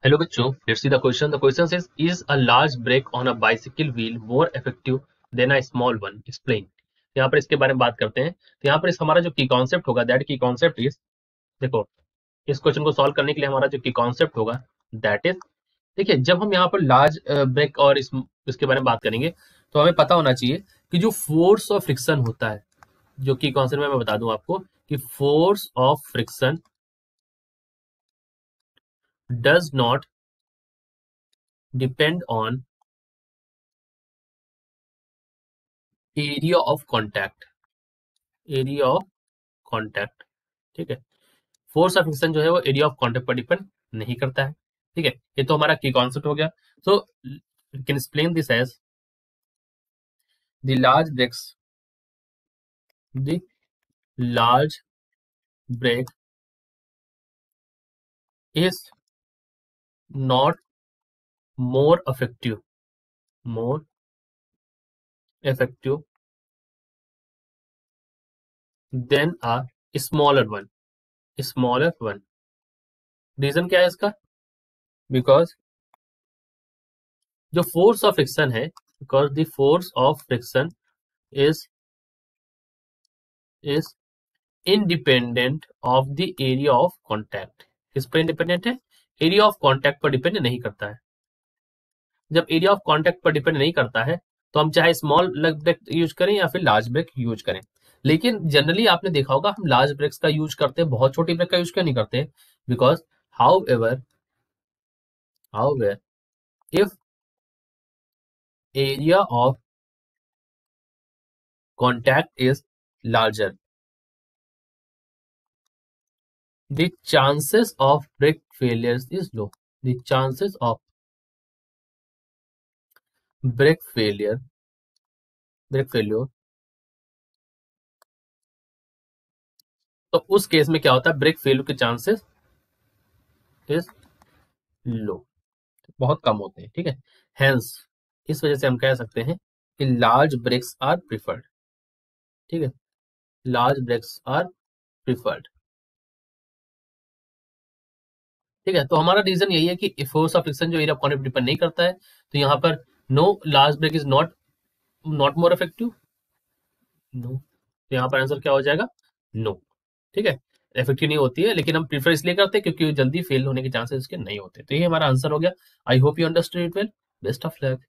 Hello बच्चों, let's see the question. The question says, is a large brake on a bicycle wheel more effective than a small one? Explain. यहाँ पर इसके बारे में बात करते हैं। तो यहाँ पर इस हमारा जो की कॉन्सेप्ट होगा, दैट की कॉन्सेप्ट इज, देखो, इस क्वेश्चन को सॉल्व करने के लिए हमारा जो की कॉन्सेप्ट होगा, दैट इज, देखिए, जब हम यहाँ पर लार्ज ब्रेक और इसके बारे में बात करेंगे, तो हमें पता होना चाहिए कि जो फोर्स ऑफ फ्रिक्शन होता है, जो की कॉन्सेप्ट में मैं बता दूं आपको कि force of friction does not depend on area of contact. Area of contact, ठीक है। फोर्स ऑफ फ्रिक्शन जो है वो एरिया ऑफ कॉन्टैक्ट पर डिपेंड नहीं करता है, ठीक है। ये तो हमारा की कॉन्सेप्ट हो गया। So you can explain this as the large brakes, the large brake is not more effective, more effective than a smaller one, smaller one. Reason क्या है इसका? बिकॉज जो फोर्स ऑफ फ्रिक्शन है, because the force of friction is is independent of the area of contact. किस पर independent है? Area of contact पर depend नहीं करता है। जब एरिया ऑफ कॉन्टैक्ट पर डिपेंड नहीं करता है, तो हम चाहे स्मॉल ब्रेक यूज करें या फिर लार्ज ब्रेक यूज करें। लेकिन जनरली आपने देखा होगा हम लार्ज ब्रेक्स का यूज करते हैं, बहुत छोटी ब्रेक का यूज क्यों नहीं करते? Because how ever if area of contact is larger, the chances of brake failures is low. The chances of brake failure, brake failure, तो उस केस में क्या होता है? ब्रेक फेल्यूर के चांसेस इज लो, बहुत कम होते हैं, ठीक है। हेंस इस वजह से हम कह सकते हैं कि लार्ज ब्रेक्स आर प्रिफर्ड, ठीक है। लार्ज ब्रेक्स आर प्रिफर्ड, ठीक है। तो हमारा रीजन यही है कि फोर्स ऑफ फ्रिक्शन जो एरिया ऑफ कॉन्टैक्ट डिपेंड नहीं करता है, तो यहाँ पर no, large brake is not not more effective, no. तो यहाँ पर आंसर क्या हो जाएगा? नो, ठीक है। इफेक्टिव नहीं होती है, लेकिन हम प्रीफर इसलिए करते हैं क्योंकि जल्दी फेल होने के चांसेस इसके नहीं होते। तो ये हमारा आंसर हो गया। I hope you understood it well. Best of luck.